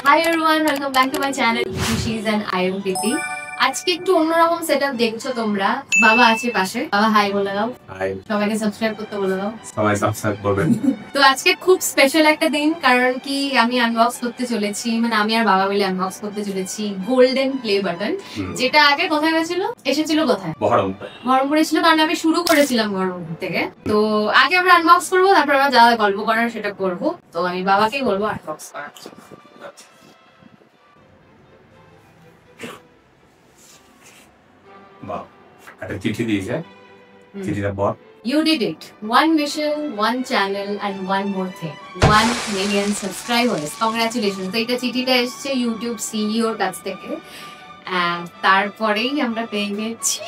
Hi everyone, welcome back to my channel She's and I am Priti. আজকে একটু অন্যরকম setup দেখছো তোমরা। বাবা আছে পাশে, বাবা হাই বলে দাও। হাই, সবাইকে সাবস্ক্রাইব করতে বলে দাও। সবাই সাবস্ক্রাইব করবেন। তো আজকে খুব স্পেশাল একটা দিন, কারণ কি আমি আনবক্স করতে চলেছি, মানে আমি আর বাবা মিলে আনবক্স করতে চলেছি গোল্ডেন প্লে বাটন, যেটা আগে কোথায় গেছিল, এসেছিল কোথায়, বহরমপুরে ছিল, কারণ আমি শুরু করেছিলাম বহরমপুর থেকে। তো আগে আমরা আনবক্স করবো, তারপর আমরা যা গল্প করার সেটা করবো। তো আমি বাবাকেই বলবো আনবক্স করার। বাহ, একটা চিঠি দিয়েছে, চিঠিটা পড়। You did it. One mission, one channel, and one more thing. 1 million subscribers. Congratulations. তো এটা চিঠিটা এসেছে ইউটিউব সিইওর কাছ থেকে। তারপরেই আমরা পেয়ে গেছি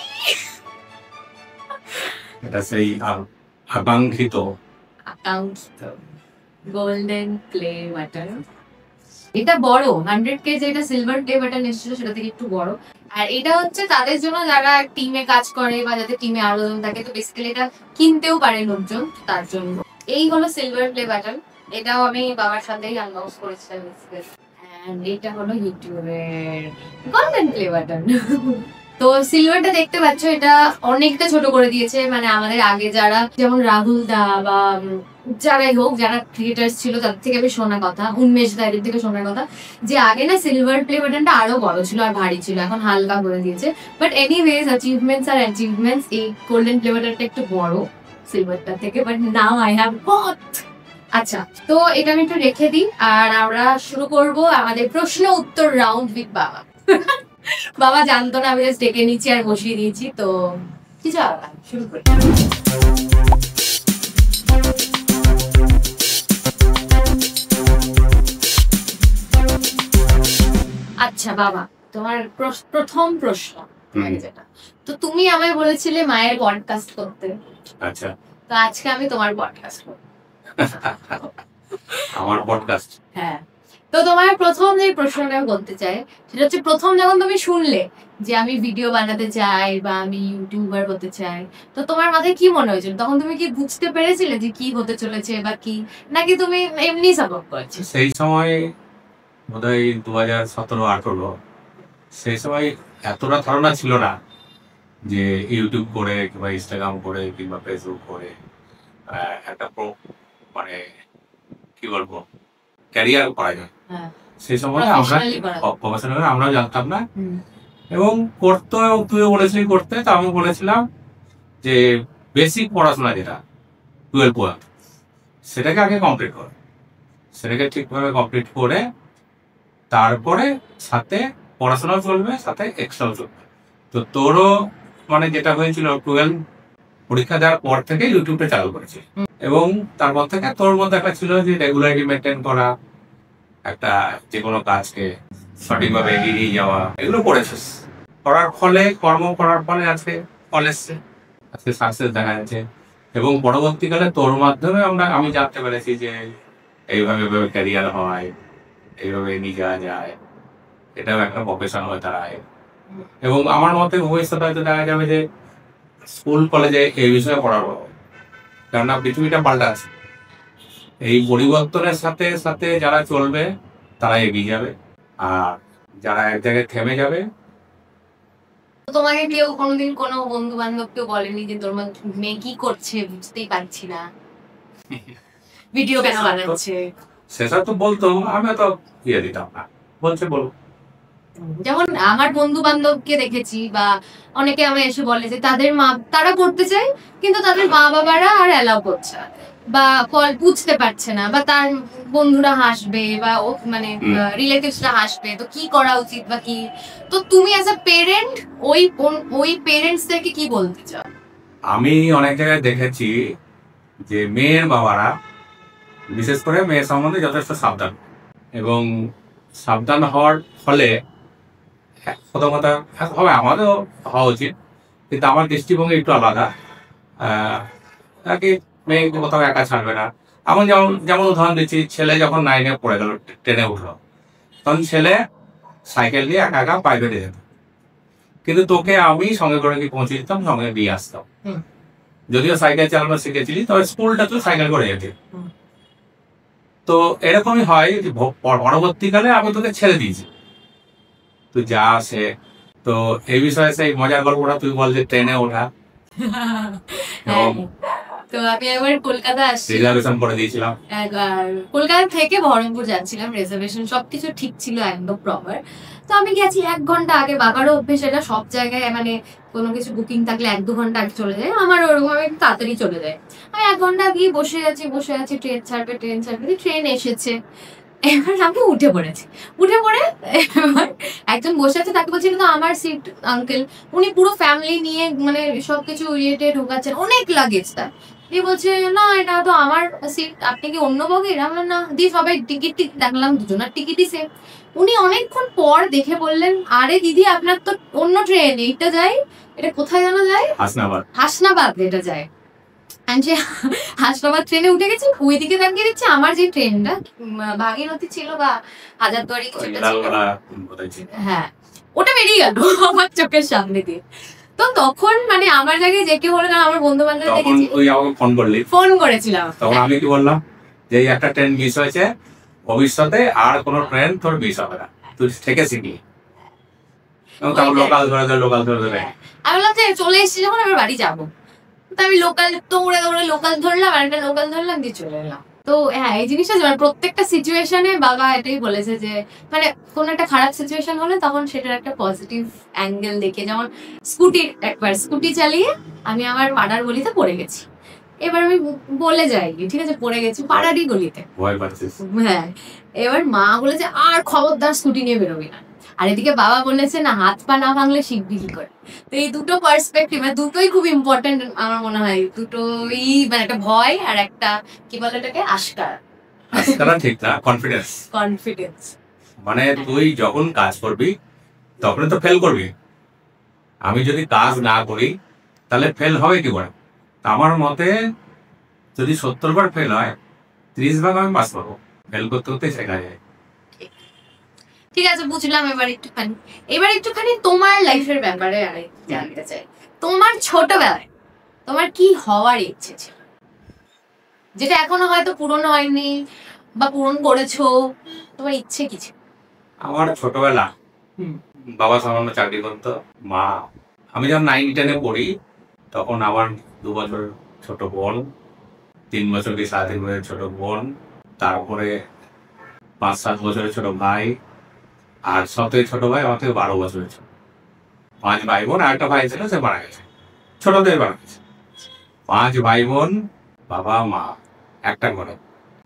এটা সেই আকাঙ্ক্ষিত গোল্ডেন প্লে বাটন। এটা বড়, 100K যেটা সিলভার প্লে বাটন এসেছিল সেটা থেকে একটু বড়। আর এটা হচ্ছে তাদের জন্য যারা টিমে কাজ করে বা যাদের টিমে আরো জন থাকে, তো বেসিক্যালি এটা কিনতেও পারে লোকজন, তার জন্য। এই হলো সিলভার প্লে বাটন, এটাও আমি বাবার সাথেই আনবক্স করেছিলাম। এন্ড এটা হলো ইউটিউবের গোল্ডেন প্লে বাটন। তো সিলভারটা দেখতে পাচ্ছ, এটা অনেকটা ছোট করে দিয়েছে, মানে আমাদের আগে যারা যেমন রাহুল দা বা যারাই হোক, যারা ক্রিয়েটার্স ছিল তাদের থেকে আমি শোনা কথা, উন্মেষ দা এদের থেকে শোনার কথা, যে আগে না সিলভার প্লে বাটনটা আরো বড় ছিল আর ভারী ছিল, এখন হালকা করে দিয়েছে। বাট এনিওয়েজ, অ্যাচিভমেন্টস আর অ্যাচিভমেন্টস, এই গোল্ডেন প্লে বাটনটা একটু বড় সিলভারটা থেকে, but now I have both. আচ্ছা, তো এটা আমি একটু রেখে দিই, আর আমরা শুরু করব আমাদের প্রশ্ন উত্তর রাউন্ড উইথ বাবা। বাবা জানতো না, আমি জাস্ট ডেকে নিচ্ছি আর বসিয়ে দিয়েছি। তো কিছু শুরু করি। আচ্ছা বাবা, তোমার প্রথম প্রশ্ন যেটা, তো তুমি আমায় বলেছিলে মায়ের পডকাস্ট করতে। আচ্ছা, তো আজকে আমি তোমার পডকাস্ট করব। আমার পডকাস্ট? হ্যাঁ। তো তোমার প্রথম যে প্রশ্নটা আমি বলতে চাই সেটা হচ্ছে, প্রথম যখন তুমি শুনলে যে আমি ভিডিও বানাতে চাই বা আমি ইউটিউবার হতে চাই, তো তোমার মাথায় কি মনে হয়েছিল? তখন তুমি কি বুঝতে পেরেছিলে যে কি হতে চলেছে বা কি, নাকি তুমি এমনি সাপোর্ট করছো? সেই সময় বোধহয় 2017-18, সেই সময় এতটা ধারণা ছিল না যে ইউটিউব করে কিংবা ইনস্টাগ্রাম করে কিংবা ফেসবুক করে একটা মানে কি বলবো ক্যারিয়ার করা যায়। সেই সময় আমরা জানতাম না, এবং করতে তুইও বলেছিলি করতে, তো আমি বলেছিলাম যে বেসিক পড়াশোনা যেটা 12 পর্যন্ত সেটাকে আগে কমপ্লিট কর, সেটাকে ঠিকভাবে কমপ্লিট করে তারপরে সাথে পড়াশোনাও চলবে, সাথে এক্সট্রাও চলবে। তো তোরও মানে যেটা হয়েছিল 12 পরীক্ষা দেওয়ার পর থেকে ইউটিউবটা চালু করেছি, এবং তারপর থেকে তোর মধ্যে একটা ছিল যে রেগুলারিটি মেনটেন করা, একটা যে কোনো কাজকে সঠিকভাবে এগিয়ে নিয়ে যাওয়া, এগুলো করেছিস। করার ফলে, কর্ম করার ফলে আজকে আজকে সাকসেস দেখা যাচ্ছে। এবং পরবর্তীকালে তোর মাধ্যমে আমি জানতে পেরেছি যে এইভাবে ক্যারিয়ার হয়, এইভাবে নিয়ে যাওয়া যায়, এটাও একটা প্রফেশন হয়ে দাঁড়ায়। এবং আমার মতে ভবিষ্যতে হয়তো দেখা যাবে যে স্কুল কলেজে এই বিষয়ে পড়াবো, কেননা পৃথিবীটা পাল্টা আছে। এই পরিবর্তনের সাথে সাথে যারা চলবে তারা এগিয়ে যাবে, আর যারা এক জায়গায় থেমে যাবে। তোমাকে কেউ কোনোদিন কোনো বন্ধু বান্ধব কেউ বলেনি যে তোর মেয়ে কি করছে বুঝতেই পারছি না, ভিডিও কেন বানাচ্ছে? সেসব তো বলতো, আমি তো ইয়ে দিতাম না, বলছে বলো। যেমন আমার বন্ধু বান্ধবকে দেখেছি, বা অনেকে আমায় এসে বলে যে তারা করতে চায় কিন্তু তাদের মা বাবারা আর অ্যালাউ করছে না, বা বুঝতে পারছে না, বা তার বন্ধুরা হাসবে বা মানে রিলেটিভসরা হাসবে, তো কি করা উচিত বা কি। তো তুমি অ্যাজ আ পেরেন্ট ওই পেরেন্টসদেরকে কি বলতে চাও? আমি অনেক জায়গায় দেখেছি যে মেয়ের বাবারা বিশেষ করে মেয়ের সম্বন্ধে যথেষ্ট সাবধান, এবং সাবধান হওয়ার ফলে প্রথম কথা হবে, আমাদেরও হওয়া উচিত, কিন্তু আমার দৃষ্টিভঙ্গি একটু আলাদা। মেয়েকে কোথাও একা ছাড়বে না। আমি যেমন উদাহরণ দিচ্ছি, ছেলে যখন 9-এ পড়ে গেল, 10-এ উঠলো, তখন ছেলে সাইকেল দিয়ে একা একা প্রাইভেটে যেত, কিন্তু তোকে আমি সঙ্গে করে কি পৌঁছে দিতাম, সঙ্গে দিয়ে আসতাম। যদিও সাইকেল চালানো শিখেছিলি, তবে স্কুলটা তো সাইকেল করে যেতে। তো এরকমই হয় যে পরবর্তীকালে আমি তোকে ছেড়ে দিয়েছি, তুই যা আসে। তো এই বিষয়ে সেই মজার গল্পটা তুই বল, যে ট্রেনে ওঠা এবং তো আমি একবার কলকাতা আসছি, রিজার্ভেশন করে দিয়েছিলাম। কলকাতা থেকে বহরমপুর যাচ্ছিলাম, রিজার্ভেশন সবকিছু ঠিক ছিল একদম প্রপার। তো আমি গেছি 1 ঘন্টা আগে, বাবারও অভ্যেস এটা, সব জায়গায় মানে কোনো কিছু বুকিং থাকলে 1-2 ঘন্টা আগে চলে যায়, আমার ওরকম একটু তাড়াতাড়ি চলে যায়। আমি 1 ঘন্টা গিয়ে বসে আছি, ট্রেন ছাড়বে, ট্রেন এসেছে। এবার আমি উঠে পড়েছি, উঠে পড়ে এবার একজন বসে আছে, তাকে বলছিল তো আমার সিট আঙ্কেল, উনি পুরো ফ্যামিলি নিয়ে মানে সবকিছু ইয়েতে ঢোকাচ্ছেন, অনেক লাগেজ তার। দিয়ে বলছে না এটা তো আমার সিট, আপনি কি অন্য বগির? আমরা না, দিয়ে সবাই টিকিট দেখলাম, দুজনের টিকিটই সেম। উনি অনেকক্ষণ পর দেখে বললেন, আরে দিদি আপনার তো অন্য ট্রেন, এইটা যায়, এটা কোথায় জানা যায়, হাসনাবাদ এটা যায়। যে হাসনাবাদ ট্রেনে উঠে গেছি, ওইদিকে তাকিয়ে দিচ্ছে আমার যে ট্রেনটা ভাগীরথী ছিল বা হাজারদুয়ারি, হ্যাঁ ওটা বেরিয়ে গেল আমার চোখের সামনে দিয়ে। তো তখন মানে আমার জায়গায় যে কেউ হলো, কারণ আমার বন্ধু বান্ধব দেখেছি, তুই আমাকে ফোন করেছিলাম, তখন আমি কি বললাম যে এই একটা ট্রেন মিস হয়েছে, ভবিষ্যতে আর কোনো ট্রেন তোর মিস হবে না, তুই ঠেকেছি কি, লোকাল ধরে আমি বললাম যে চলে এসেছি যখন এবার বাড়ি যাবো। তো আমি লোকাল দৌড়ে লোকাল ধরলাম, আর একটা লোকাল ধরলাম, দিয়ে চলে এলাম। তো হ্যাঁ, এই জিনিসটা মানে প্রত্যেকটা সিচুয়েশনে বাবা এটাই বলেছে যে মানে কোন একটা খারাপ সিচুয়েশন হলে তখন সেটার একটা পজিটিভ অ্যাঙ্গেল দেখে, যেমন একবার স্কুটি চালিয়ে আমি আমার পাড়ার গলিতে পড়ে গেছি। এবার আমি বলে যাই, ঠিক আছে পড়ে গেছি পাড়ারই গলিতে, হ্যাঁ। এবার মা বলেছে আর খবরদার স্কুটি নিয়ে বেরোবি না, আর এদিকে বাবা বলেছে না হাত পা না ভাঙলে শিখবি কি করে। তো এই দুটো পার্সপেক্টিভ, দুটোই খুব ইম্পর্টেন্ট আমার মনে হয়, দুটোই মানে একটা ভয় আর একটা কি বলে এটাকে আস্কারা ঠিক না, কনফিডেন্স। মানে তুই যখন কাজ করবি তখন তো ফেল করবি, আমি যদি কাজ না করি তাহলে ফেল হবে কি করে? আমার মতে যদি 70 বার ফেল হয় 30 ভাগ আমি পাস করবো, ফেল করতে করতে শেখা যায়। ঠিক আছে বুঝলাম। এবার একটুখানি তোমার লাইফের ব্যাপারে জানতে চাই, তোমার ছোটবেলায় তোমার কি হওয়ার ইচ্ছে ছিল, যেটা এখনো হয়তো পূরণ হয়নি বা পূরণ করেছো, তোমার ইচ্ছে কি ছিল? আমার ছোটবেলা বাবা সামান্য চাকরি করতো, মা, আমি যখন 9-10-এ পড়ি তখন আমার 2 বছর ছোট বোন, 3 বছর কি 3.5 বছরের ছোট বোন, তারপরে 5-7 বছরের ছোট ভাই, আর সবথেকে ছোট ভাই আমার থেকে 12 বছরের ছোট। 5 ভাই বোন, আর একটা ভাই ছিল সে মারা গেছে, ছোটদের মারা গেছে। 5 ভাই বোন, বাবা মা, একটা ঘরে,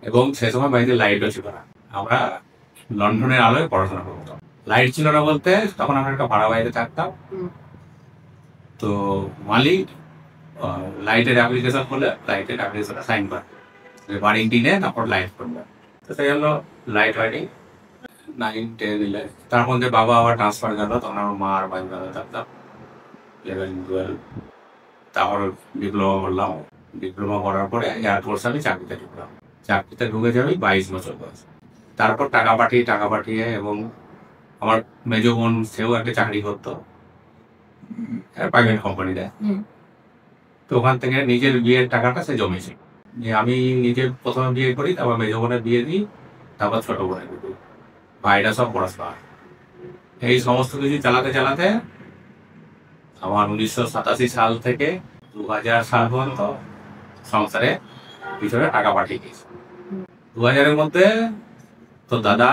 এবং সে সময় বাড়িতে লাইটও ছিল না, আমরা লন্ডনের আলোয় পড়াশোনা করতাম। লাইট ছিল না বলতে তখন আমরা একটা ভাড়া বাড়িতে থাকতাম, তো মালিক লাইটের অ্যাপ্লিকেশন করলে লাইটের অ্যাপ্লিকেশনটা সাইন করে বাড়ি কিনে তারপর লাইট করবে। তো সেই জন্য লাইট ওয়াইটিং 9-10-11, তার মধ্যে বাবা আবার ট্রান্সফার গেল, তখন আমার মা আর ভাই বেলা থাকতাম 11-12, তারপর ডিপ্লোমা করলাম। ডিপ্লোমা করার পরে এয়ারফোর্সে আমি চাকরিতে ঢুকলাম, চাকরিতে ঢুকে যাবি 22 বছর বয়স। তারপর টাকা পাঠিয়ে এবং আমার মেজ বোন সেও একটা চাকরি করতো প্রাইভেট কোম্পানিতে, তো ওখান থেকে নিজের বিয়ের টাকাটা সে জমেছে, যে আমি নিজে প্রথমে বিয়ে করি, তারপর মেজ বোনের বিয়ে দিই, তারপর ছোট বোনের বিয়ে দিই, ভাইরা সব পড়াশোনা। এই সমস্ত কিছু চালাতে চালাতে আমার 1987 সাল থেকে 2000 সাল পর্যন্ত সংসারে পিছনে টাকা পাঠিয়ে দিয়েছি। 2000-এর মধ্যে তোর দাদা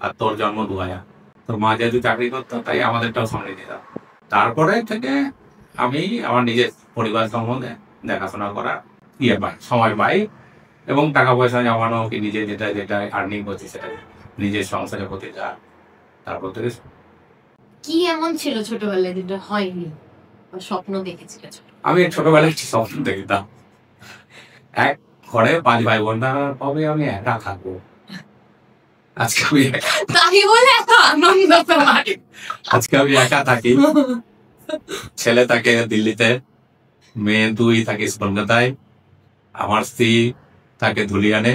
আর তোর জন্ম 2000, তোর মা যেহেতু চাকরি করতো তাই আমাদেরটাও সঙ্গে দিতাম। তারপরে থেকে আমি আমার নিজের পরিবার সম্বন্ধে দেখাশোনা করার সময় পাই, এবং টাকা পয়সা জমানো কি নিজে যেটা আর্নিং করছি সেটা নিজের সংসারের প্রতি যা। তারপর থেকে কি এমন ছিল ছোটবেলায় যেটা হয়নি, স্বপ্ন দেখেছিল? আমি ছোটবেলায় স্বপ্ন দেখতাম এক ঘরে 5 ভাই বোন, কবে আমি একা থাকবো, আজকে আমি একা থাকি। ছেলে থাকে দিল্লিতে, মেয়ে 2 থাকে কলকাতায়, আমার স্ত্রী থাকে ধুলিয়ানে,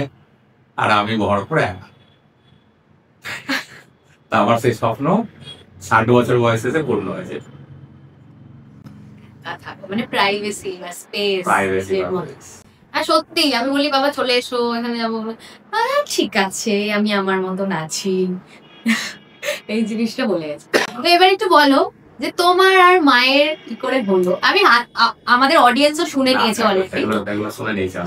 আর আমি বহরমপুরে একা। তা আমার সেই স্বপ্ন 60 বছর বয়সে পূর্ণ হয়েছে। মানে প্রাইভেসি বা স্পেস, আর সত্যি আমি বলি বাবা চলে এসো এখানে যাবো, ঠিক আছে আমি আমার মতন আছি, এই জিনিসটা বলে গেছে। তো এবার একটু বলো যে তোমার আর মায়ের কি করে হলো। আমি আমাদের অডিয়েন্সও শুনে নিয়েছে অলরেডি,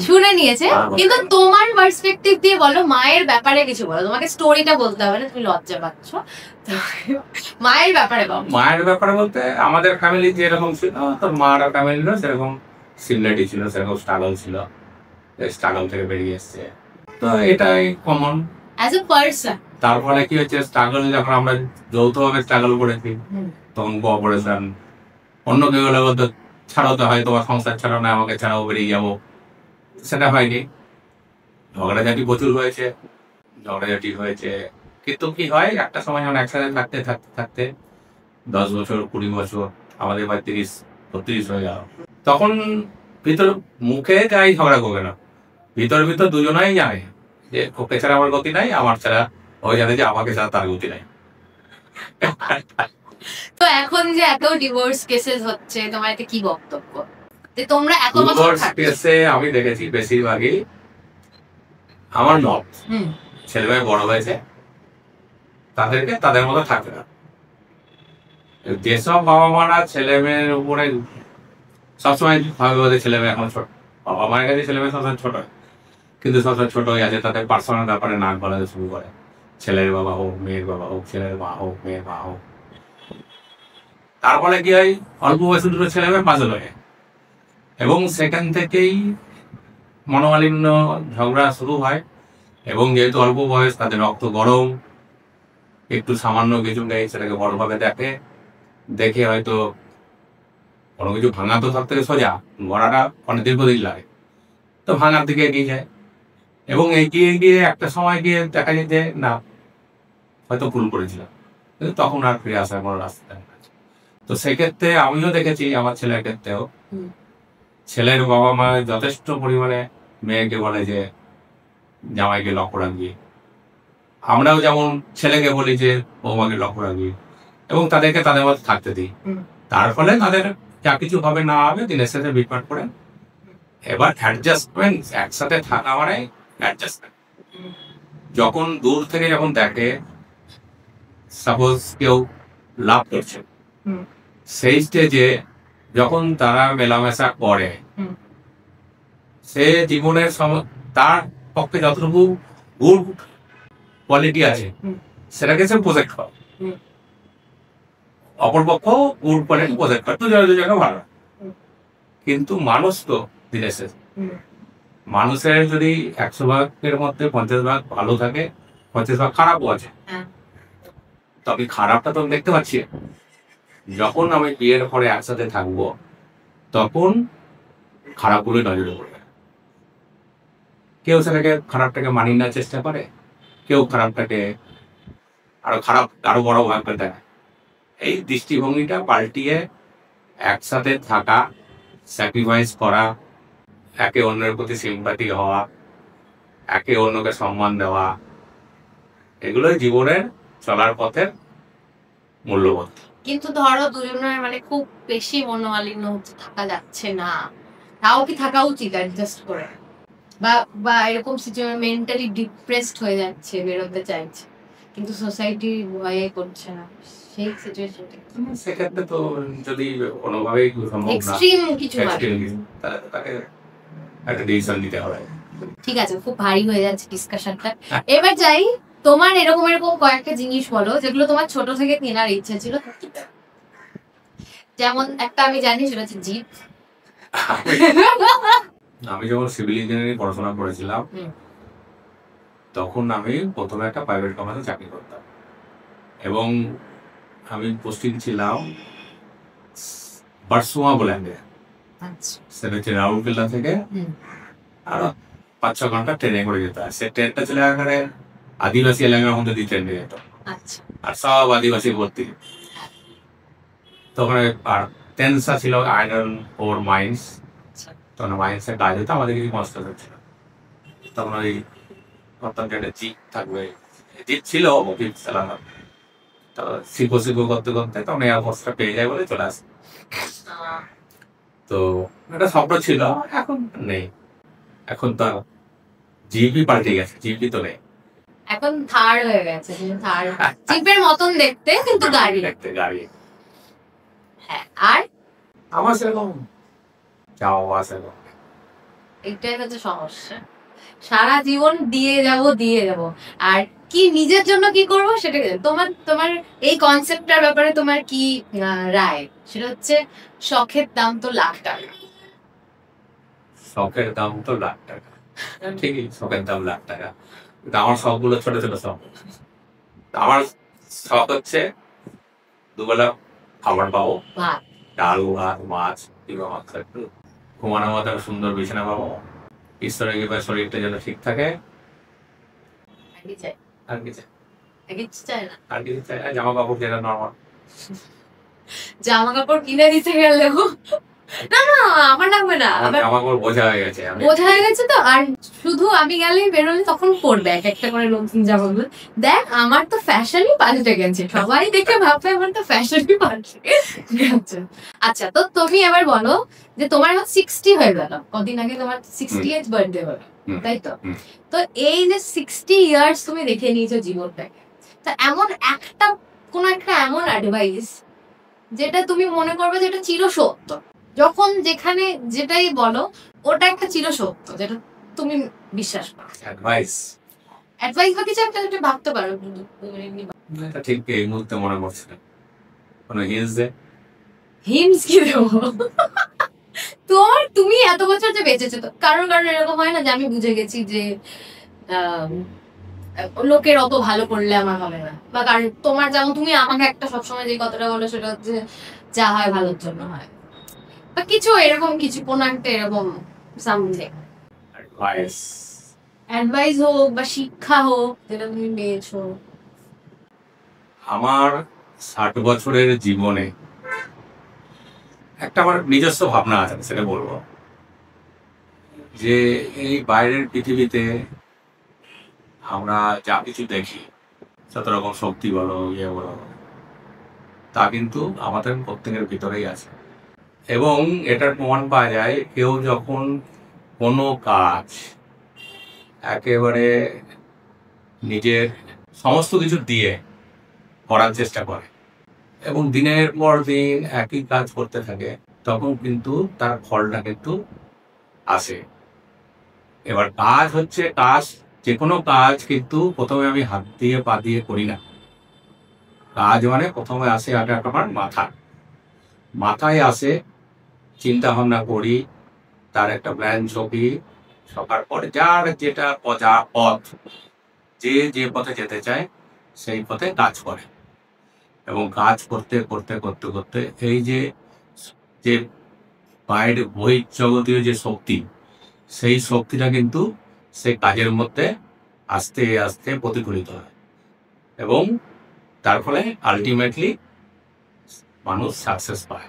শুনে নিয়েছে, কিন্তু তোমার পার্সপেক্টিভ দিয়ে বলো, মায়ের ব্যাপারে কিছু বলো। তোমাকে স্টোরিটা বলতে হবে না, তুমি লজ্জা পাচ্ছ, মায়ের ব্যাপারে বলো। মায়ের ব্যাপারে বলতে আমাদের ফ্যামিলি যেরকম ছিল তোর মার ফ্যামিলিরও সেরকম সিমিলারিটি ছিল, সেরকম স্ট্রাগল ছিল, স্ট্রাগল থেকে বেরিয়ে এসছে, তো এটাই কমন অ্যাজ এ পারসন। তারপরে কি হচ্ছে, স্ট্রাগল যখন আমরা যৌথভাবে স্ট্রাগল করেছি তখন কোঅপারেশন, অন্য কেউ হলে বলতো ছাড়াও তো হয়, তোমার সংসার ছাড়াও না আমাকে ছাড়াও বেরিয়ে যাবো, সেটা হয়নি। ঝগড়াঝাটি প্রচুর হয়েছে, ঝগড়াঝাটি হয়েছে, কিন্তু কি হয় একটা সময় যখন একসাথে থাকতে থাকতে থাকতে 10 বছর 20 বছর, আমাদের এবার 30-32 হয়ে গেল, তখন ভিতর মুখে যাই ঝগড়া করবে না, ভিতর ভিতর দুজনাই জানে যে ওকে ছাড়া আমার গতি নাই, আমার ছাড়া ওই জানে যে আমাকে ছাড়া তার গতি নাই। তো এখন যে এত ডিভোর্স কেসেস হচ্ছে, তোমার এতে কি বক্তব্য? যে তোমরা এত বছর ডিভোর্স কেসে আমি দেখেছি বেশিরভাগই আমার মত, ছেলে মেয়ে বড় হয়েছে তাদেরকে তাদের মতো থাকবে না। যেসব বাবা মারা ছেলে মেয়ের উপরে সবসময় ভাবে ছেলে মেয়ে এখন ছোট, বাবা মায়ের কাছে ছেলে মেয়ে সবসময় ছোট, কিন্তু সবসময় ছোট হয়ে আছে, তাদের পার্সোনাল ব্যাপারে নাক গলাতে শুরু করে, ছেলের বাবা হোক মেয়ের বাবা হোক, ছেলের মা হোক মেয়ের মা হোক। তারপরে কি হয়, অল্প বয়সে দুটো ছেলে মেয়ে পাজল হয়ে, এবং সেখান থেকেই মনোমালিন্য ঝগড়া শুরু হয়। এবং যেহেতু অল্প বয়স, তাদের রক্ত গরম, একটু সামান্য কিছু নেই সেটাকে বড়ভাবে দেখে, দেখে হয়তো কোনো কিছু ভাঙা তো সব থেকে সোজা, গড়াটা অনেক দীর্ঘদিন লাগে, তো ভাঙার দিকে এগিয়ে যায়। এবং এগিয়ে গিয়ে একটা সময় গিয়ে দেখা যায় যে না, হয়তো ভুল করেছিলাম, কিন্তু তখন আর ফিরে আসার কোনো রাস্তা নেই। তো সেক্ষেত্রে আমিও দেখেছি আমার ছেলের ক্ষেত্রেও, ছেলের বাবা মা যথেষ্ট পরিমাণে মেয়েকে বলে যে জামাইকে লক্ষ্য রাখবি, আমরাও যেমন ছেলেকে বলি যে বৌমাকে লক্ষ্য রাখবি, এবং তাদেরকে তাদের মধ্যে থাকতে দিই। তার ফলে তাদের যা কিছু হবে না হবে দিনের সাথে মিটমাট করে। এবার অ্যাডজাস্টমেন্ট, একসাথে থাকা মানে অ্যাডজাস্টমেন্ট। যখন দূর থেকে যখন দেখে, সাপোজ কেউ লাভ করছে, সেই স্টেজে যখন তারা মেলামেশা করে, সে জীবনের তার পক্ষে যতটুকু গুড কোয়ালিটি আছে সেটাকে সে প্রজেক্ট করে, অপরপক্ষ গুড কোয়ালিটি প্রজেক্ট করে, দুজনে ভালো। কিন্তু মানুষ তো দিনে শেষ, মানুষের যদি 100 ভাগের মধ্যে 50 ভাগ ভালো থাকে, 50 ভাগ খারাপও আছে, তবে খারাপটা তো আমি দেখতে পাচ্ছি। যখন আমি বিয়ের পরে একসাথে থাকবো তখন খারাপগুলোই নজরে পড়বে। কেউ সেটাকে খারাপটাকে মানিয়ে নেওয়ার চেষ্টা করে, কেউ খারাপটাকে আরো বড় ভাগ করে দেয়। এই দৃষ্টিভঙ্গিটা পাল্টিয়ে একসাথে থাকা, স্যাক্রিফাইস করা, একে অন্যের প্রতি সিম্পাথি হওয়া, একে অন্যকে সম্মান দেওয়া, এগুলোই জীবনের চলার পথের মূল্যবোধ। কিন্তু ধরো দুজনের মানে খুব বেশি মনোমালিন্য হচ্ছে, থাকা যাচ্ছে না, তাও কি থাকা উচিত অ্যাডজাস্ট করে? বা এরকম সিচুয়েশন মেন্টালি ডিপ্রেসড হয়ে যাচ্ছে, বেরোতে চাইছে, কিন্তু সোসাইটি ভয়ে করছে না, সেই সিচুয়েশনটা সেক্ষেত্রে তো যদি কোনোভাবেই সম্ভব না, এক্সট্রিম কিছু তাহলে তাকে একটা ডিসিশন নিতে হবে। ঠিক আছে, খুব ভারী হয়ে যাচ্ছে ডিসকাশনটা। এবার যাই, তোমার এরকম কয়েকটা জিনিস বলো যেগুলো তোমার ছোট থেকে কেনার ইচ্ছা ছিল। যেমন একটা আমি জানি, সেটা হচ্ছে জিপ। আমি যখন সিভিল ইঞ্জিনিয়ারিং পড়াশোনা করেছিলাম তখন আমি প্রথমে একটা প্রাইভেট কোম্পানিতে চাকরি করতাম, এবং আমি পোস্টিং ছিলাম বারসুমা বল্যান্ডে, সেটা হচ্ছে রাউরকেল্লা থেকে আরো 5-6 ঘন্টা ট্রেনে করে যেতে হয়। সে ট্রেনটা ছিল এখানে আদিবাসী এলাকার মধ্যে দিয়ে ট্রেন যেত, আর সব আদিবাসী ভর্তি। তখন আর টেনসা ছিল আয়রন ওর মাইন্স, তখন মাইন্সের কাজ হতো, আমাদের কিছু কষ্ট হচ্ছিল। তখন ওই একটা জিপ থাকবে, জিপ ছিল জিপ চালানো, তো শিখো করতে করতে তখন এয়ারফোর্সটা পেয়ে যায় বলে চলে আসে। তো একটা স্বপ্ন ছিল, এখন নেই। এখন তো জিপি পাল্টে গেছে, জিপি তো নেই, এখন থার হয়ে গেছে, থার জিপের মতন দেখতে কিন্তু গাড়ি। গাড়ি। হ্যাঁ, আর আমার সেরকম যাওয়া আসে না, এটাই হচ্ছে সমস্যা। সারা জীবন দিয়ে যাব, আর কি নিজের জন্য কি করব সেটা তোমার তোমার এই কনসেপ্টটার ব্যাপারে তোমার কি রায়? সেটা হচ্ছে শখের দাম তো লাখ টাকা। শখের দাম তো লাখ টাকা, ঠিকই, শখের দাম লাখ টাকা, কিন্তু আমার শখগুলো ছোট ছোট শখ। আমার শখ হচ্ছে দুবেলা খাবার পাবো, ভাত, ডাল ভাত মাছ কিংবা মাছ একটু, ঘুমানোর মতো একটা সুন্দর বিছানা পাবো, ঈশ্বরের কৃপায় শরীরটা যেন ঠিক থাকে, আর কি চাই? আর কি চাই? আর কিছু চাই না। আর কিছু চাই না, জামা কাপড় যেটা নর্মাল। জামা কাপড় কিনে দিতে গেলেও না না আমার লাগবে না, আমার জামা কাপড় বোঝা হয়ে গেছে, বোঝা হয়ে গেছে তো। আর শুধু আমি গেলেই বেরোলে তখন পরবে এক একটা করে নতুন জামাগুলো। দেখ আমার তো ফ্যাশনই পাল্টে গেছে, সবাই দেখে ভাববে আমার তো ফ্যাশনই পাল্টে গেছে। আচ্ছা, তো তুমি এবার বলো যে তোমার এখন 60 হয়ে গেল, কদিন আগে তোমার 60th বার্থডে হলো, তাই তো? তো এই যে 60 ইয়ার্স তুমি দেখে নিয়েছো জীবনটাকে, তো এমন একটা কোন একটা এমন অ্যাডভাইস যেটা তুমি মনে করবে যেটা চিরসত্য, যখন যেখানে যেটাই বলো ওটা একটা চিরসত্য যেটা তুমি বিশ্বাস করো। অ্যাডভাইস বা কিছু একটা যেটা ভাবতে পারো। এটা ঠিক এই মুহূর্তে মনে পড়ছে না, কোনো হিন্টস দে। হিন্টস কি দেবো? তুমি এত বছর যে বেঁচেছো, তো কারণ এরকম হয় না যে আমি বুঝে গেছি যে লোকের অত ভালো করলে আমার হবে না, বা কারণ তোমার যেমন তুমি আমাকে একটা সবসময় যে কথাটা বলো সেটা হচ্ছে যা হয় ভালোর জন্য হয়, বা কিছু এরকম কিছু কোন একটা এরকম সামথিং অ্যাডভাইস হোক বা শিক্ষা হোক যেটা তুমি পেয়েছো। আমার 60 বছরের জীবনে একটা আমার নিজস্ব ভাবনা আছে, সেটা বলবো যে এই বাইরের পৃথিবীতে আমরা যা কিছু দেখি, যত রকম শক্তি বলো ইয়ে বলো, তা কিন্তু আমাদের প্রত্যেকের ভিতরেই আছে। এবং এটার প্রমাণ পাওয়া যায় কেউ যখন কোনো কাজ একেবারে নিজের সমস্ত কিছু দিয়ে করার চেষ্টা করে এবং দিনের পর দিন একই কাজ করতে থাকে, তখন কিন্তু তার ফলটা কিন্তু আসে। এবার কাজ হচ্ছে কাজ, যে কোনো কাজ কিন্তু প্রথমে আমি হাত দিয়ে পা দিয়ে করি না। কাজ মানে প্রথমে আসে আগে আমার মাথায় আসে, চিন্তা ভাবনা করি, তার একটা প্ল্যান ছবি, সকার পরে যার যেটা পথ, যে পথে যেতে চায় সেই পথে কাজ করে। এবং কাজ করতে করতে করতে করতে এই যে বাইরে বহির্জগতীয় যে শক্তি, সেই শক্তিটা কিন্তু সেই কাজের মধ্যে আস্তে আস্তে প্রতিফলিত হয় এবং তার ফলে আলটিমেটলি মানুষ সাকসেস পায়।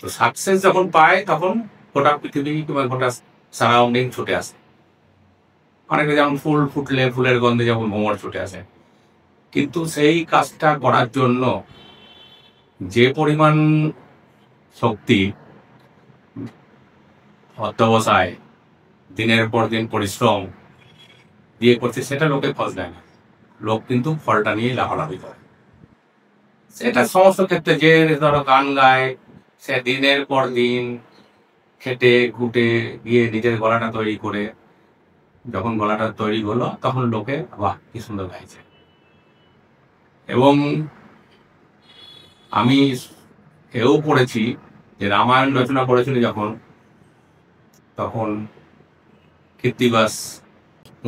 তো সাকসেস যখন পায় তখন গোটা পৃথিবী কিংবা গোটা সারাউন্ডিং ছুটে আসে। অনেকে যেমন ফুল ফুটলে ফুলের গন্ধে যেমন ভ্রমর ছুটে আসে, কিন্তু সেই কাজটা করার জন্য যে পরিমাণ শক্তি অধ্যবসায় দিনের পর দিন পরিশ্রম দিয়ে করছে, সেটা লোকে ফল দেয় না, লোক কিন্তু ফলটা নিয়ে লাফালাফি করে। সেটা সমস্ত ক্ষেত্রে, যে ধরো গান গায়, সে দিনের পর দিন খেটে খুঁটে গিয়ে নিজের গলাটা তৈরি করে, যখন গলাটা তৈরি হলো তখন লোকে বাহ কি সুন্দর গাইছে। এবং আমি এও পড়েছি যে রামায়ণ রচনা করেছিল যখন, তখন কৃত্তিবাস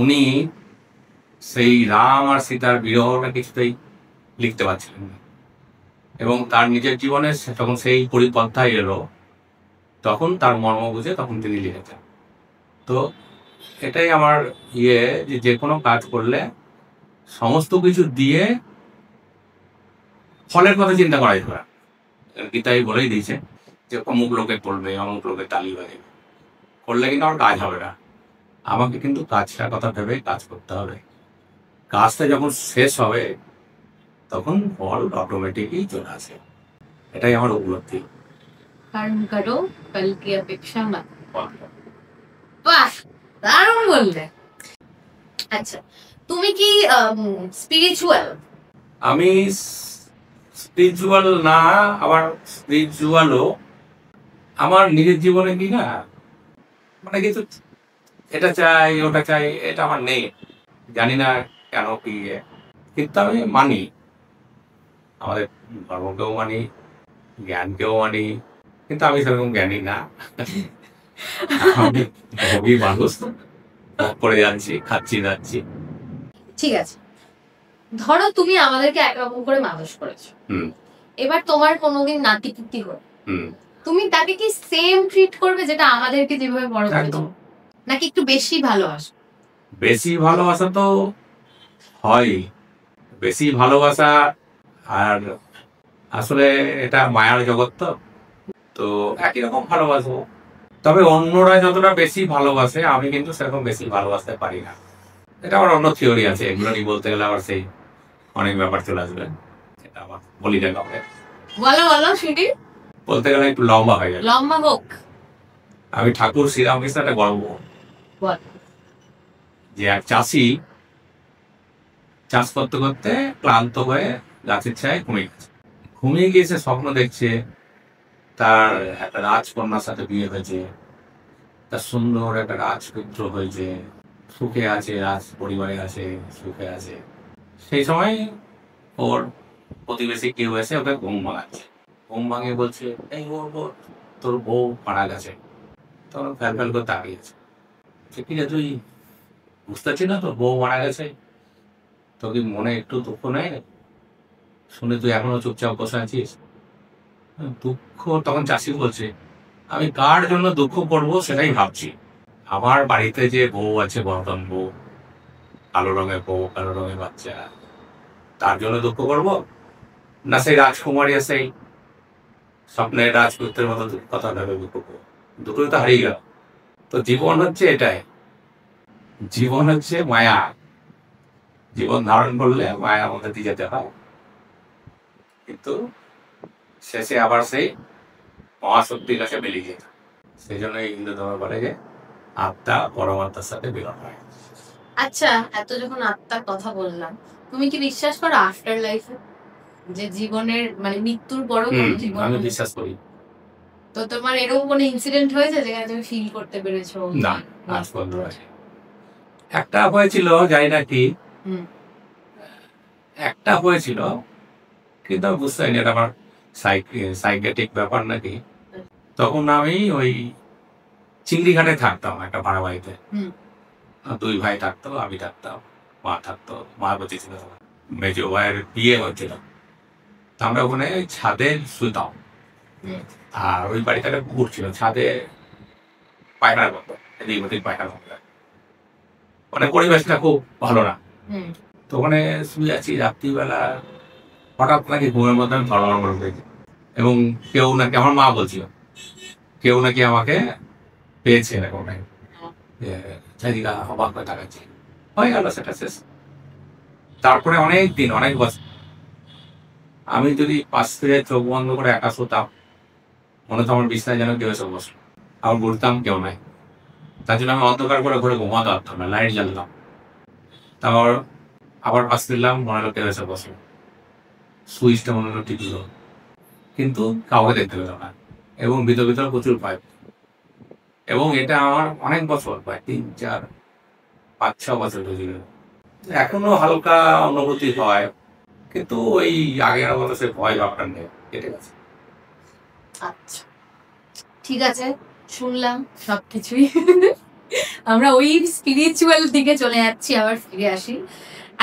উনি সেই রাম আর সীতার বিরহটা কিছুতেই লিখতে পারছিলেন না, এবং তার নিজের জীবনে যখন সেই পরিপন্থায় এলো তখন তার মর্ম বুঝে তখন তিনি লিখেছেন। তো এটাই আমার যে কোনো কাজ করলে সমস্ত কিছু দিয়ে ফলের কথা চিন্তা করাই করা। গীতাই বলেই দিয়েছে যে অমুক লোকে করবে, অমুক লোকে তালি বাজবে, করলে কিন্তু আমার কাজ হবে না। আমাকে কিন্তু কাজটার কথা ভেবে কাজ করতে হবে। কাজটা যখন শেষ হবে তখন ফল অটোমেটিকই চলে আসে। এটাই আমার উপলব্ধি। কারণ কারো ফল কি অপেক্ষা না। বাহ, দারুণ বললে। আচ্ছা, তুমি কি স্পিরিচুয়াল? আমি স্পিরিচুয়াল না, আবার স্পিরিচুয়ালও। আমার নিজের জীবনে কি না, মানে কিছু এটা চাই ওটা চাই, এটা আমার নেই, জানি না কেন কি, কিন্তু আমি মানি, আমাদের ধর্মকেও মানি, জ্ঞানকেও মানি, কিন্তু আমি সেরকম জ্ঞানী না। আমি ভোগী মানুষ, ভোগ করে যাচ্ছি, খাচ্ছি যাচ্ছি। ঠিক আছে, ধরো তুমি আমাদেরকে একরকম করে মানুষ করেছো, হুম এবার তোমার কোনোদিন নাতি পুতি হলো, হুম তুমি তাকে কি সেম ট্রিট করবে যেটা আমাদেরকে যেভাবে বড় করেছো, একদম। নাকি একটু বেশি ভালোবাসো? বেশি ভালোবাসা তো হয়, বেশি ভালোবাসা। আর আসলে এটা মায়ার জগৎ, তো তো একই রকম ভালোবাসবো, তবে অন্যরা যতটা বেশি ভালোবাসে আমি কিন্তু সেরকম বেশি ভালোবাসতে পারি না। এটা আমার অন্য থিওরি আছে, এগুলো নিয়ে বলতে গেলে আবার সেই অনেক ব্যাপার চলে আসবে, এটা আমার বলি না কাউকে, বলো বলো শুনি, বলতে গেলে একটু লম্বা হয়ে যাবে। লম্বা হোক। আমি ঠাকুর শ্রীরামকৃষ্ণ একটা গল্প, বল। যে এক চাষি চাষ করতে করতে ক্লান্ত হয়ে গাছের ছায় ঘুমিয়ে গেছে। ঘুমিয়ে গিয়ে সে স্বপ্ন দেখছে তার একটা রাজকন্যার সাথে বিয়ে হয়েছে, তার সুন্দর একটা রাজপুত্র হয়েছে, সুখে আছে, রাজ পরিবারে আছে, সুখে আছে। সেই সময় ওর প্রতিবেশী কেউ এসে ওকে ঘুম ভাঙাচ্ছে, ঘুম ভাঙিয়ে বলছে, এই ওর তোর বউ মারা গেছে। তখন ফ্যাল ফ্যাল করে তাকিয়েছে, কি রে তুই বুঝতে পারছিস না তোর বউ মারা গেছে, তোর কি মনে একটু দুঃখ নেই? শুনে তুই এখনো চুপচাপ বসে আছিস? দুঃখ, তখন চাষি বলছে, আমি কার জন্য দুঃখ করবো সেটাই ভাবছি। আমার বাড়িতে যে বউ আছে, বর্তমান বউ, কালো রঙের বউ, কালো রঙের বাচ্চা, তার জন্য দুঃখ করবো, না সেই রাজকুমারী সেই স্বপ্নের রাজপুত্রের মতো কথা ভেবে দুঃখ করবো? দুটোই তো হারিয়ে গেল। তো জীবন হচ্ছে এটাই, জীবন হচ্ছে মায়া, জীবন ধারণ করলে মায়ার মধ্যে দিয়ে যেতে হয়, কিন্তু শেষে আবার সেই মহাশক্তির কাছে বেরিয়ে যেত। সেই জন্য হিন্দু ধর্ম বলে যে আত্মা পরমাত্মার সাথে মিলন হয়। আচ্ছা, এত যখন আত্মার কথা বললাম, তুমি কি বিশ্বাস করো আফটার লাইফে, যে জীবনের মানে মৃত্যুর পরও কোনো জীবন? আমি বিশ্বাস করি। তো তোমার এরকম কোনো ইনসিডেন্ট হয়েছে যেখানে তুমি ফিল করতে পেরেছো? না, আজ পর্যন্ত আছে। একটা হয়েছিল, জানি না কি, একটা হয়েছিল, কিন্তু আমি বুঝতে পারিনি এটা আমার সাইকেটিক ব্যাপার নাকি। তখন আমি ওই চিংড়িঘাটে থাকতাম একটা ভাড়া বাড়িতে, দুই ভাই থাকতো, আমি থাকতাম, মা থাকতো, মা বেঁচে ছিল, মেজো ভাইয়ের বিয়ে হচ্ছিল। আমরা ওখানে ছাদে শুতাম, আর ওই বাড়িটাতে পুকুর ছিল, ছাদে পায়খানার মতো, এদিক ওদিক পায়খানার মতো, মানে পরিবেশটা খুব ভালো না। তো ওখানে শুয়ে আছি রাত্রিবেলা, হঠাৎ নাকি ঘুমের মধ্যে আমি ধর্ম করেছি, এবং কেউ নাকি, আমার মা বলছিল, কেউ নাকি আমাকে পেয়েছে এরকম নাকি, চারিদিকে অবাক হয়ে তাকাচ্ছি, হয়ে গেল সেটা শেষ। তারপরে অনেক দিন, অনেক বছর আমি যদি পাশ ফিরে চোখ বন্ধ করে একা শুতাম, মনে তো আমার বিছনায় যেন কেউ এসে বসলো, আবার ঘুরতাম কেউ নাই, তার জন্য আমি অন্ধকার করে ঘুরে ঘুমাতে পারতাম না, লাইট জ্বালতাম, তারপর আবার পাশ ফিরলাম, মনে হলো কেউ এসে বসলো, সুইচটা মনে হলো টিপলো, কিন্তু কাউকে দেখতে পেলাম না, এবং ভিতর ভিতর প্রচুর পাইপ। এবং এটা আমার অনেক বছর, প্রায় 3-4-5-6 বছর হয়েছিল। এখনো হালকা অনুভূতি হয়, কিন্তু ওই আগের মতো সে ভয় ব্যাপারটা নেই, কেটে গেছে। আচ্ছা, ঠিক আছে, শুনলাম সবকিছুই। আমরা ওই স্পিরিচুয়াল দিকে চলে যাচ্ছি, আবার ফিরে আসি।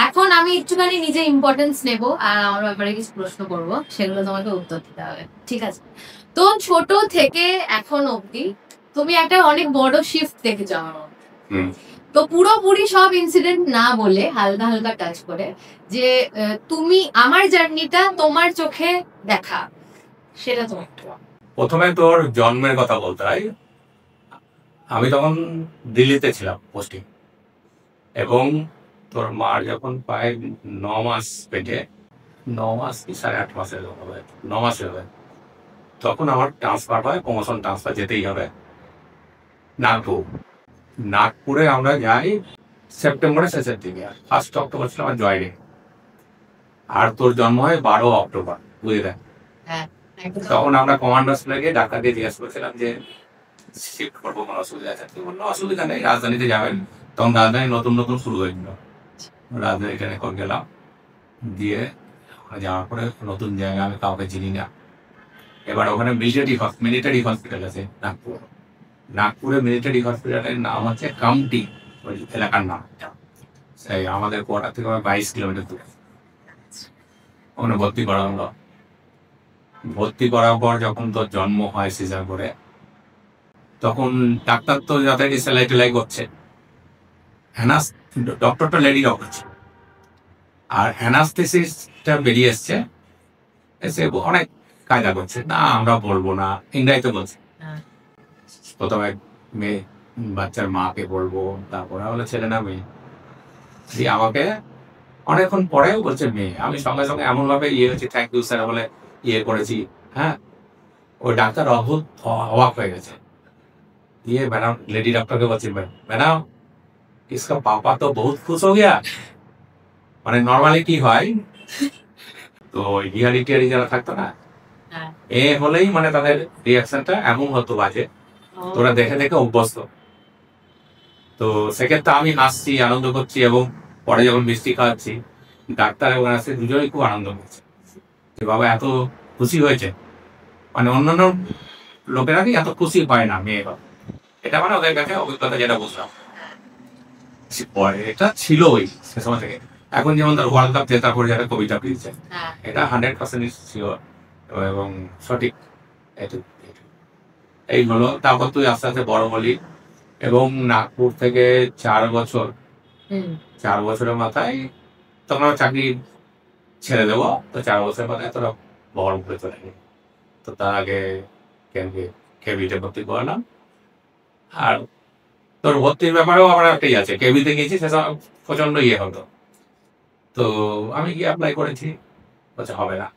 এখন আমি একটুখানি নিজে ইম্পর্টেন্স নেব, আর আমার ব্যাপারে কিছু প্রশ্ন করব, সেগুলো তোমাকে উত্তর দিতে হবে, ঠিক আছে? তো ছোট থেকে এখন অবধি তুমি একটা অনেক বড় শিফট দেখেছো আমার মধ্যে। তো পুরোপুরি সব ইনসিডেন্ট না বলে হালকা হালকা টাচ করে, যে তুমি আমার জার্নিটা তোমার চোখে দেখা, সেটা তোমার একটু। প্রথমে তোর জন্মের কথা বলতে হয়। আমি তখন দিল্লিতে ছিলাম পোস্টিং, এবং তোর মার যখন প্রায় 9 মাস পেটে, 9 মাস কি 8.5 মাসের হবে, 9 মাসের হবে, তখন আমার ট্রান্সফার হয়, প্রমোশন ট্রান্সফার, যেতেই হবে নাগপুর। নাগপুরে আমরা যাই সেপ্টেম্বরের শেষের দিকে, 1 অক্টোবর ছিল আমার জয়নিং। আর তোর জন্ম হয় 12 অক্টোবর, বুঝলে? হ্যাঁ, একদম। তখন আমরা কমান্ডার্স গিয়ে ডাক্তারকে জিজ্ঞেস করেছিলাম যে শিফট করবো, কোনো অসুবিধা আছে? তিনি বললো অসুবিধা নেই, রাজধানীতে যাবেন। তখন রাজধানী নতুন নতুন শুরু হয়েছিল, রাজধানী এখানে করে গেলাম। দিয়ে ওখানে যাওয়ার পরে নতুন জায়গা, আমি কাউকে চিনি না। এবার ওখানে মিলিটারি হসপিটাল আছে নাগপুর। নাগপুরে মিলিটারি হসপিটালের নাম হচ্ছে কামটি, ওই এলাকার নাম। সেই আমাদের কোয়ার্টার থেকে 22 কিলোমিটার দূরে। ওখানে ভর্তি করা হলো। ভর্তি করার পর যখন তোর জন্ম হয় সিজার করে, তখন ডাক্তার তো যথারীতি সেলাই টেলাই করছে। ডক্টরটা লেডি ডক্টর ছিল, আর অ্যানাস্থেসিস্টটা বেরিয়ে এসছে, এসে অনেক কায়দা করছে। না আমরা বলবো না, ইংরাজিতে বলছে। প্রথমে মেয়ে বাচ্চার মাকে বলবো, তারপরে বলে ছেলে না মেয়ে। দিয়ে আমাকে অনেকক্ষণ পরেও বলছে মেয়ে। আমি সঙ্গে সঙ্গে এমন ভাবে হয়েছি, থ্যাংক ইউ স্যার বলে করেছি। হ্যাঁ, ওই ডাক্তার অবাক হয়ে গেছে। দিয়ে ম্যাডাম, লেডি ডক্টরকে বলছি, ম্যাডাম इसका पापा तो बहुत खुश हो गया। মানে নর্মালি কি হয়, তো হিয়ারিটিয়ারি যারা থাকতো না, এ হলেই মানে তাদের রিয়াকশনটা এমন হতো বাজে, তোরা দেখে দেখে অভ্যস্ত। তো সেক্ষেত্রে আমি হাসছি, আনন্দ করছি, এবং পরে যখন মিষ্টি খাওয়াচ্ছি, ডাক্তার এবং নার্স দুজনেই খুব আনন্দ করছে যে বাবা এত খুশি হয়েছে। মানে অন্যান্য লোকেরা কি এত খুশি পায় না মেয়ে বাবা। এটা মানে ওদের কাছে অভিজ্ঞতা, যেটা বুঝলাম। এটা ছিল ওই সে সময় থেকে। এখন যেমন তার ওয়ার্ল্ড কাপ জেতার পরে যারা কবিতা পেয়েছে, এটা 100% শিওর এবং সঠিক। এই হলো। তারপর তুই আস্তে আস্তে বড় হলি, এবং নাগপুর থেকে 4 বছরের মাথায় তখন আমার চাকরি ছেড়ে দেবো। তো 4 বছরের মাথায় তোরা বহরমপুরে চলে গেলি। তো তার আগে কেবিতে ভর্তি করলাম। আর তোর ভর্তির ব্যাপারেও আমার একটাই আছে, কেবিতে গেছি, সেসব প্রচন্ড হতো। তো আমি গিয়ে অ্যাপ্লাই করেছি, বলছে হবে না।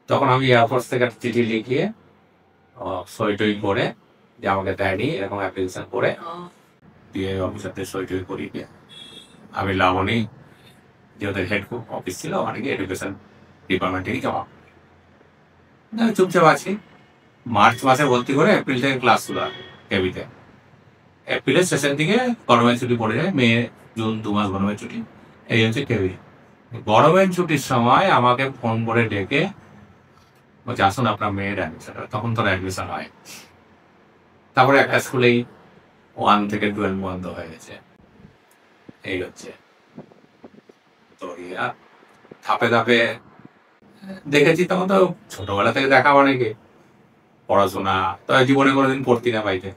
তখন আমি এয়ারফোর্স থেকে একটা চিঠি লিখিয়ে সই টই করে, যে আমাকে দেয়নি এরকম অ্যাপ্লিকেশন করে দিয়ে অফিসারদের সই টই করিয়ে দিয়ে আমি লাবণী, যে ওদের হেড অফিস ছিল, ওখানে গিয়ে এডুকেশন ডিপার্টমেন্টেই জমা। আমি চুপচাপ আছি। মার্চ মাসে ভর্তি করে এপ্রিল থেকে ক্লাস শুরু হয় কেবিতে। এপ্রিলের শেষের দিকে গরমের ছুটি পড়ে যায়, মে জুন 2 মাস গরমের ছুটি। এই হচ্ছে কেবি। গরমের ছুটির সময় আমাকে ফোন করে ডেকে বলছে আসুন আপনার মেয়ের অ্যাডমিশন। তখন তোর অ্যাডমিশন হয়। তারপরে একটা স্কুলেই 1 থেকে 12 বন্ধ হয়ে গেছে। এই হচ্ছে তো ধাপে ধাপে দেখেছি। তখন তো ছোটবেলা থেকে দেখা অনেকে পড়াশোনা, তো জীবনে কোনোদিন পড়তি না বাড়িতে।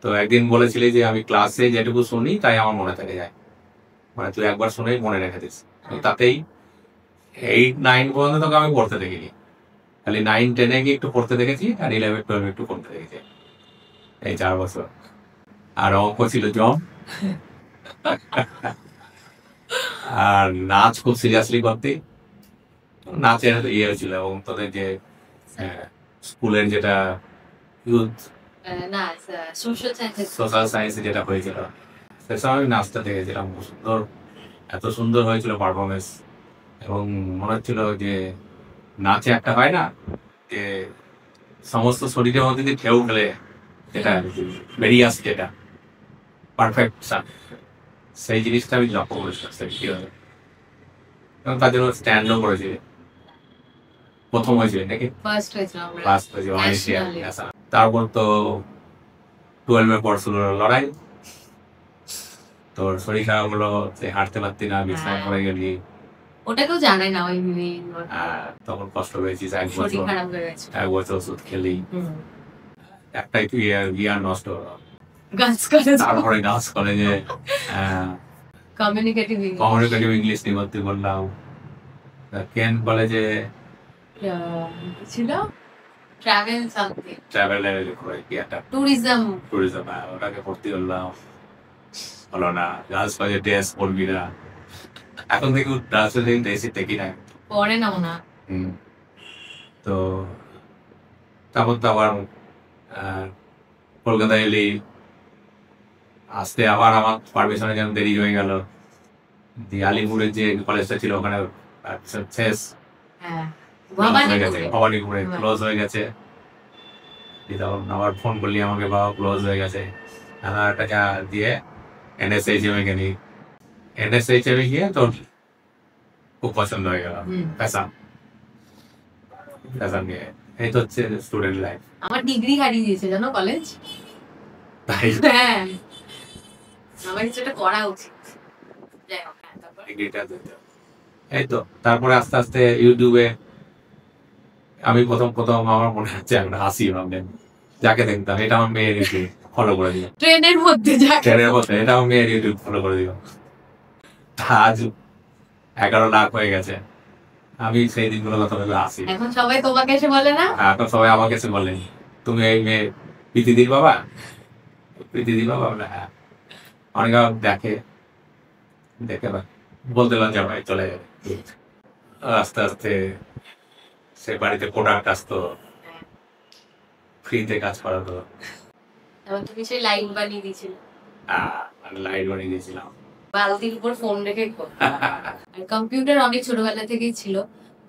তো একদিন বলেছিলি যে আমি ক্লাসে যেটুকু শুনি তাই আমার মনে থেকে যায়, মানে তুই একবার শুনেই মনে রেখে দিস। তাতেই 8-9 পর্যন্ত তোকে আমি পড়তে দেখিনি, খালি 9-10-এ গিয়ে একটু পড়তে দেখেছি, আর 11-12 একটু পড়তে দেখেছি। এই 4 বছর। আর অঙ্ক ছিল জম। আর নাচ খুব সিরিয়াসলি করতে, নাচের হয়েছিল। এবং তোদের যে স্কুলের যেটা ইউথ সোশ্যাল সায়েন্সে যেটা হয়েছিল, সেসব আমি নাচটা দেখেছিলাম। সুন্দর, এত সুন্দর হয়েছিল পারফরমেন্স। এবং মনে হচ্ছিল যে নাচে একটা হয় না যে সমস্ত শরীরের মধ্যে দিয়ে ঢেউ খেলে যেটা বেরিয়ে আসে, যেটা পারফেকশন, সেই জিনিসটা আমি লক্ষ্য করেছিলাম। এবং তার জন্য স্ট্যান্ডও করেছি। প্রথম হয়েছিল নাকি? ফার্স্ট হয়েছিল। তারপর তো 12-এর পর শুরু হলো লড়াই। তোর শরীর খারাপ হলো, হাঁটতে পারতি না, বিছানায় পড়ে গেলি। ওটা কেউ জানে না। তখন কষ্ট পেয়েছিস। 1 বছর ওষুধ খেলি, একটাই তুই ইয়ার নষ্ট হলো। তারপরে গার্লস কলেজে কমিউনিকেটিভ ইংলিশ নিয়ে ভর্তি করলাম। কেন কলেজে ছিল ট্রাভেলের ট্যুরিজম, ওটাকে ভর্তি করলাম। হলো না। গার্লস কলেজে ড্রেস পরবি না। এখন থেকে ড্রেসই দেখি না, পরে নাও না। তো তারপর তো আবার কলকাতা এলি, আসতে আবার আমার পারমিশনের জন্য দেরি হয়ে গেল। দিয়ে আলিপুরের যে কলেজটা ছিল ওখানে শেষ হ্যাঁ হয়ে গেছে, ভবানীপুরে ক্লোজ হয়ে গেছে। তখন আবার ফোন করলি আমাকে, বাবা ক্লোজ হয়ে গেছে। আধার টাকা দিয়ে NSHM-এ গেলি, NSHM-এ গিয়ে তোর খুব পছন্দ হয়ে গেল ফ্যাশন নিয়ে। এই তো হচ্ছে স্টুডেন্ট লাইফ। আমার ডিগ্রি হারিয়ে দিয়েছে জানো কলেজ। তাই হ্যাঁ আমার কিছু একটা করা উচিত। যাই হোক, ডিগ্রিটা দিতে। এই তো তারপরে আস্তে আস্তে ইউটিউবে আমি প্রথম আমার মনে হচ্ছে একটা হাসি ভাবলেন, যাকে দেখতাম এটা আমার মেয়ের ইউটিউব ফলো করে দিল, ট্রেনের মধ্যে এটা আমার মেয়ের ইউটিউব ফলো করে দিল। আজ 11 লাখ হয়ে গেছে। আমি সেই দিনগুলো কথা ভেবে আসি। এখন সবাই তোমাকে এসে বলে না? এখন সবাই আমাকে এসে বলেন তুমি এই মেয়ে প্রীতিদির বাবা, বলে হ্যাঁ। অনেক দেখে বলতে লজ্জা ভাই চলে যাবে। আস্তে আস্তে সে বাড়িতে প্রোডাক্ট আসতো, ফ্রিতে কাজ করাতো। তুমি সেই লাইট বানিয়ে দিয়েছিলে। লাইট বানিয়ে দিয়েছিলাম, বালতির উপর ফোন রেখে। আর কম্পিউটার অনেক ছোটবেলা থেকেই ছিল।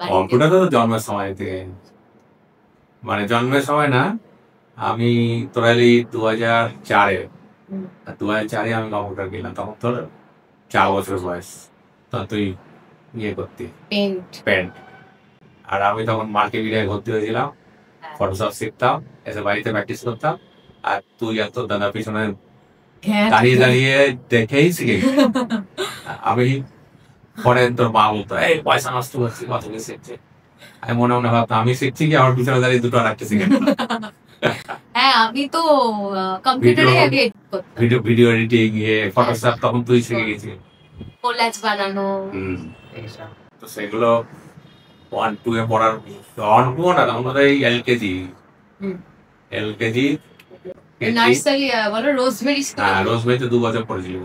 কম্পিউটার তো জন্মের সময় থেকে, মানে জন্মের সময় না, আমি তোরালি 2004-এ আমি কম্পিউটার কিনলাম। তখন তোর 4 বছর বয়স, তখন তুই ইয়ে করতি পেন্ট। আর আমি তখন মাল্টিমিডিয়ায় ভর্তি হয়েছিলাম, ফটোশপ শিখতাম, এসে বাড়িতে প্র্যাকটিস করতাম। আর তুই আর তোর দাদার পিছনে দাঁড়িয়ে দাঁড়িয়ে দেখেই শিখে। আমি পরে তোর মা বলতো এই পয়সা নষ্ট করছি, কত কিছু শিখছে। আমি মনে মনে ভাবতাম আমি শিখছি কি, আমার পিছনে দাঁড়িয়ে দুটো রাখতে শিখে। হ্যাঁ আমি তো কম্পিউটারে আগে ভিডিও এডিটিং ফটোশপ তখন তুই শিখে গেছিস, কোলাজ বানানো। তো সেগুলো 1-2 এ পড়ার 1-2 না, আমাদের এই এলকেজি নার্সারি বলো রোজমেরি স্কুল। হ্যাঁ রোজমেরিতে 2 বছর পড়েছিল।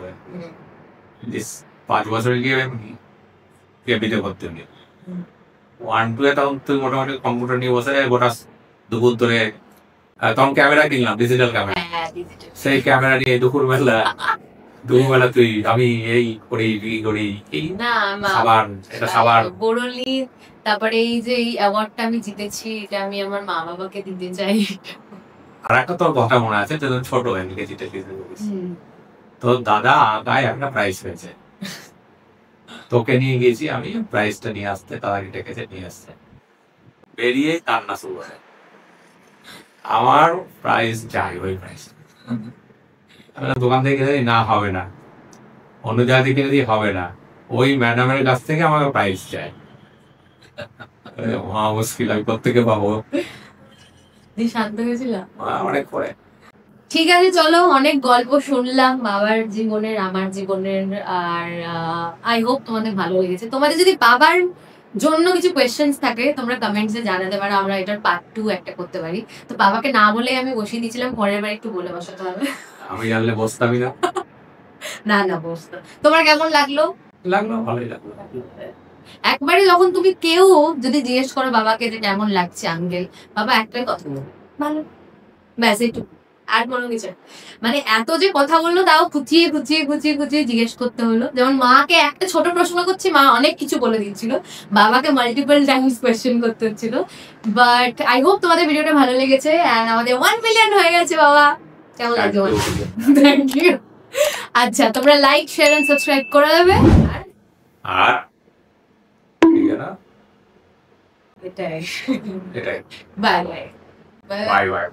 5 বছর গিয়ে কেবিতে ভর্তি হলি। 1-2 এ তখন তুই মোটামুটি কম্পিউটার নিয়ে বসে গোটা দুপুর ধরে, তখন ক্যামেরা কিনলাম, ডিজিটাল ক্যামেরা। সেই ক্যামেরা নিয়ে দুপুরবেলা তুই আমি এই করি এই না সাবান বোরলি। তারপরে এই যে এই অ্যাওয়ার্ডটা আমি জিতেছি, এটা আমি আমার মা বাবাকে দিতে চাই। আর একটা তোর কথা মনে আছে, তুই ছোট এলকেজিতে তোর দাদা আঁকায় একটা প্রাইজ পেয়েছে, তোকে নিয়ে গেছি আমি প্রাইজটা নিয়ে আসতে, তাড়াতাড়ি ডেকেছে নিয়ে আসছে, বেরিয়ে কান্না শুরু হয়। আমার প্রাইজ চাই, ওই প্রাইজ। দোকান থেকে না হবে না, অন্য জায়গা থেকে যদি হবে না, ওই ম্যাডামের কাছ থেকে আমাকে প্রাইজ চাই। মুশকিল, আমি কোত্থেকে পাবো। শান্ত হয়েছিল অনেক পরে। ঠিক আছে চলো, অনেক গল্প শুনলাম বাবার জীবনের, আমার জীবনের। আর আই হোপ তোমাদের ভালো লেগেছে। তোমাদের যদি বাবার জন্য কিছু কোয়েশ্চেন্স থাকে তোমরা কমেন্টসে জানাতে পারো, আমরা এটার পার্ট 2 একটা করতে পারি। তো বাবাকে না বলে আমি বসিয়ে দিয়েছিলাম, পরের বার একটু বলে বসাতে হবে। আমি জানলে বসতামই না। না বসতো। তোমার কেমন লাগলো? ভালোই লাগলো। একবারে যখন তুমি কেউ যদি জিজ্ঞেস করো বাবাকে যে কেমন লাগছে আঙ্কেল, বাবা একটাই কথা বলবো, ভালো, ব্যাস এইটুকু, আর কোনো কিছু। মানে এত যে কথা বললো, তাও খুঁচিয়ে জিজ্ঞেস করতে হলো। যেমন মাকে একটা ছোট প্রশ্ন করছি, মা অনেক কিছু বলে দিচ্ছিল, বাবাকে মাল্টিপল টাইমস কোয়েশ্চেন করতে হচ্ছিল। বাট আই হোপ তোমাদের ভিডিওটা ভালো লেগেছে। এন্ড আমাদের 1 মিলিয়ন হয়ে গেছে বাবা, কেমন লাগছে? Thank you. আচ্ছা তোমরা লাইক, শেয়ার এন্ড সাবস্ক্রাইব করে দেবে। আর এটাই এটাই। Bye bye bye.